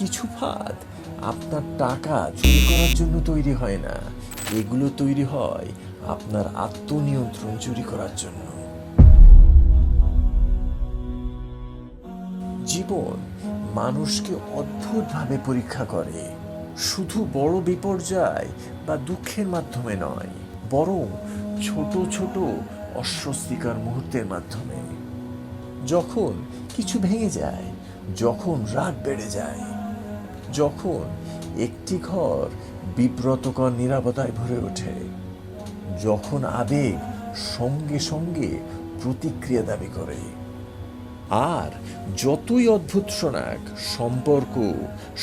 কিছু ফাঁদ আপনার টাকা চুরি করার জন্য তৈরি হয় না, এগুলো তৈরি হয় আপনার আত্মনিয়ন্ত্রণ চুরি করার জন্য। জীবন মানুষকে অদ্ভুতভাবে পরীক্ষা করে, শুধু বড় বিপর্যয় বা দুঃখের মাধ্যমে নয়, বরং ছোট ছোট অস্বস্তিকর মুহূর্তের মাধ্যমে। যখন কিছু ভেঙে যায়, যখন রাগ বেড়ে যায়, যখন একটি ঘর বিব্রতকর নীরবতায় ভরে ওঠে, যখন আবেগ সঙ্গে সঙ্গে প্রতিক্রিয়া দাবি করে। আর যতই অদ্ভুত শোনাক, সম্পর্ক,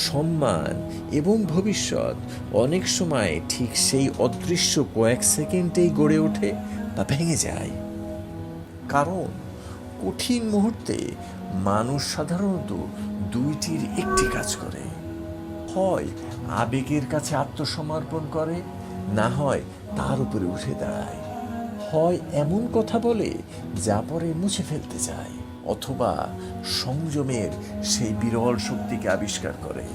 সম্মান এবং ভবিষ্যৎ অনেক সময় ঠিক সেই অদৃশ্য কয়েক সেকেন্ডেই গড়ে ওঠে বা ভেঙে যায়। কারণ কঠিন মুহূর্তে মানুষ সাধারণত দুইটির একটি কাজ করে, হয় আবেগের কাছে আত্মসমর্পণ করে, না হয় তার উপরে উঠে দাঁড়ায়, হয় এমন কথা বলে যা পরে মুছে ফেলতে চায়, অথবা সংযমের সেই বিরল শক্তিকে আবিষ্কার করে।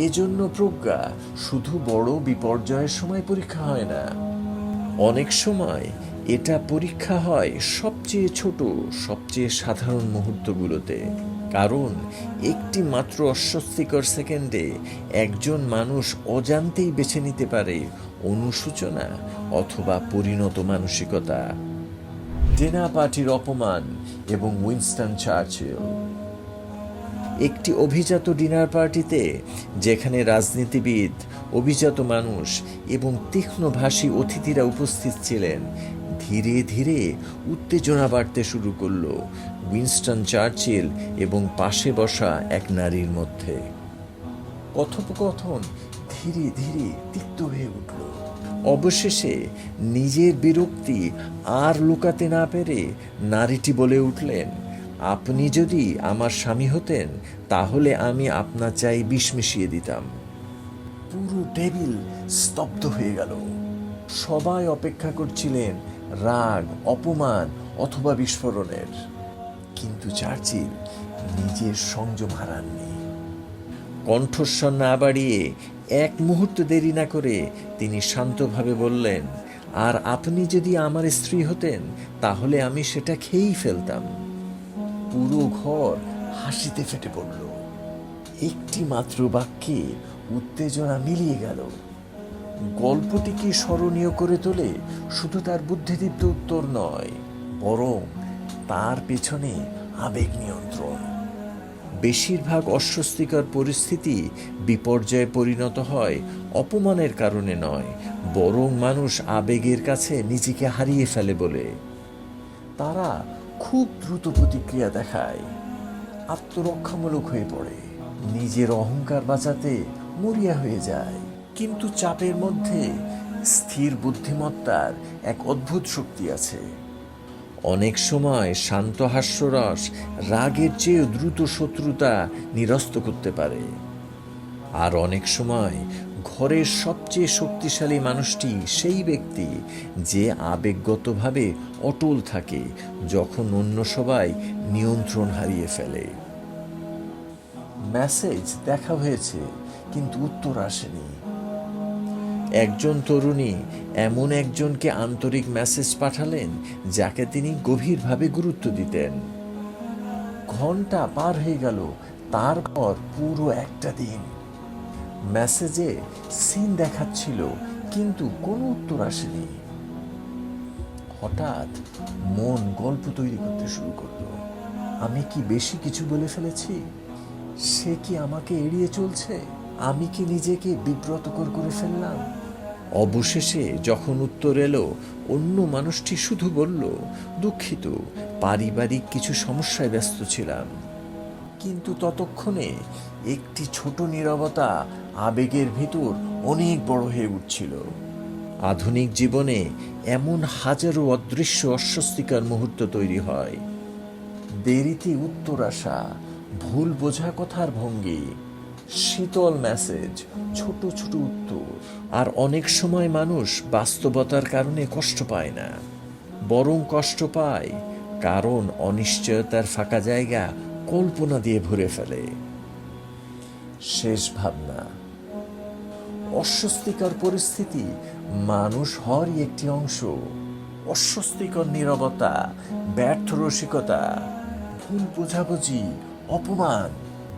এজন্য প্রজ্ঞা শুধু বড় বিপর্যয়ের সময় পরীক্ষা হয় না, অনেক সময় এটা পরীক্ষা হয় সবচেয়ে ছোট, সবচেয়ে সাধারণ মুহূর্তগুলোতে। কারণ একটি মাত্র অস্বস্তিকর সেকেন্ডে একজন মানুষ অজান্তেই বেছে নিতে পারে অনুশোচনা অথবা পরিণত মানসিকতা। ডেনা পার্টির অপমান এবং উইনস্টন চার্চিল। একটি অভিজাত ডিনার পার্টিতে, যেখানে রাজনীতিবিদ, অভিজাত মানুষ এবং তীক্ষ্ণভাষী অতিথিরা উপস্থিত ছিলেন, ধীরে ধীরে উত্তেজনা বাড়তে শুরু করলো উইনস্টন চার্চিল এবং পাশে বসা এক নারীর মধ্যে। কথোপকথন ধীরে ধীরে তিক্ত হয়ে উঠল। অবশেষে নিজের বিরক্তি আর লুকাতে না পেরে নারীটি বলে উঠলেন, আপনি যদি আমার স্বামী হতেন তাহলে আমি আপনার চাই বিষ মিশিয়ে দিতাম। পুরো টেবিল স্তব্ধ হয়ে গেল। সবাই অপেক্ষা করছিলেন রাগ, অপমান অথবা বিস্ফোরণের। কিন্তু চার্চিল নিজের সংযম হারাননি। কণ্ঠস্বর না বাড়িয়ে, এক মুহূর্ত দেরি না করে তিনি শান্তভাবে বললেন, আর আপনি যদি আমার স্ত্রী হতেন তাহলে আমি সেটা খেয়েই ফেলতাম। পুরো ঘর হাসিতে ফেটে পড়ল। একটি মাত্র বাক্যে উত্তেজনা মিলিয়ে গেল। গল্পটিকে স্মরণীয় করে তোলে শুধু তার বুদ্ধিদীপ্ত উত্তর নয়, বরং তার পেছনে আবেগ নিয়ন্ত্রণ। বেশিরভাগ অস্বস্তিকর পরিস্থিতি বিপর্যয়ে পরিণত হয় অপমানের কারণে নয়, বরং মানুষ আবেগের কাছে নিজেকে হারিয়ে ফেলে বলে। তারা খুব দ্রুত প্রতিক্রিয়া দেখায়, আত্মরক্ষামূলক হয়ে পড়ে, নিজের অহংকার বাঁচাতে মরিয়া হয়ে যায়। কিন্তু চাপের মধ্যে স্থির বুদ্ধিমত্তার এক অদ্ভুত শক্তি আছে। অনেক সময় শান্ত হাস্যরস রাগের চেয়ে দ্রুত শত্রুতা নিরস্ত করতে পারে। আর অনেক সময় ঘরের সবচেয়ে শক্তিশালী মানুষটি সেই ব্যক্তি যে আবেগগতভাবে অটল থাকে যখন অন্য সবাই নিয়ন্ত্রণ হারিয়ে ফেলে। মেসেজ দেখা হয়েছে কিন্তু উত্তর আসেনি। একজন তরুণী এমন একজনকে আন্তরিক মেসেজ পাঠালেন যাকে তিনি গভীরভাবে গুরুত্ব দিতেন। ঘন্টা পার হয়ে গেল, তারপর পুরো একটা দিন। মেসেজে সিন দেখাচ্ছিল কিন্তু কোনো উত্তর আসেনি। হঠাৎ মন গল্প তৈরি করতে শুরু করলো। আমি কি বেশি কিছু বলে ফেলেছি? সে কি আমাকে এড়িয়ে চলছে? আমি কি নিজেকে বিব্রতকর করে ফেললাম? অবশেষে যখন উত্তর এলো, অন্য মানুষটি শুধু বলল, দুঃখিত, পারিবারিক কিছু সমস্যায় ব্যস্ত ছিলাম। কিন্তু ততক্ষণে একটি ছোট নীরবতা আবেগের ভিতর অনেক বড় হয়ে উঠছিল। আধুনিক জীবনে এমন হাজারো অদৃশ্য অস্বস্তিকর মুহূর্ত তৈরি হয়। দেরিতে উত্তর আসা, ভুল বোঝা কথার ভঙ্গি, শীতল মেসেজ, ছোট ছোট উত্তর। আর অনেক সময় মানুষ বাস্তবতার কারণে কষ্ট পায় না, বরং কষ্ট পায় কারণ অনিশ্চয়তার ফাঁকা জায়গা কল্পনা দিয়ে ভরে ফেলে। শেষ ভাবনা। অস্বস্তিকর পরিস্থিতি মানুষ হওয়ারই একটি অংশ। অস্বস্তিকর নীরবতা, ব্যর্থ রসিকতা, ভুল বোঝাবুঝি, অপমান,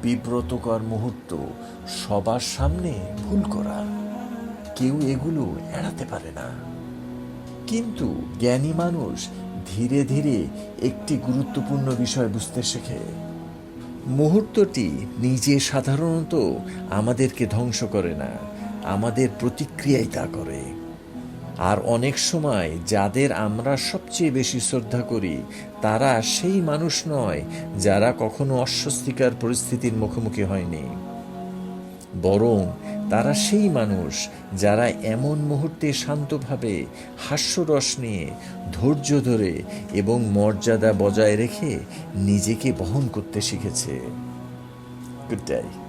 বিব্রতকর মুহূর্ত, সবার সামনে ভুল করা, কেউ এগুলো এড়াতে পারে না। কিন্তু জ্ঞানী মানুষ ধীরে ধীরে একটি গুরুত্বপূর্ণ বিষয় বুঝতে শেখে। মুহূর্তটি নিজে সাধারণত আমাদেরকে ধ্বংস করে না, আমাদের প্রতিক্রিয়াই তা করে। আর অনেক সময় যাদের আমরা সবচেয়ে বেশি শ্রদ্ধা করি তারা সেই মানুষ নয় যারা কখনো অস্বস্তিকর পরিস্থিতির মুখোমুখি হয়নি, বরং তারা সেই মানুষ যারা এমন মুহূর্তে শান্তভাবে, হাস্যরস নিয়ে, ধৈর্য ধরে এবং মর্যাদা বজায় রেখে নিজেকে বহন করতে শিখেছে। Good day.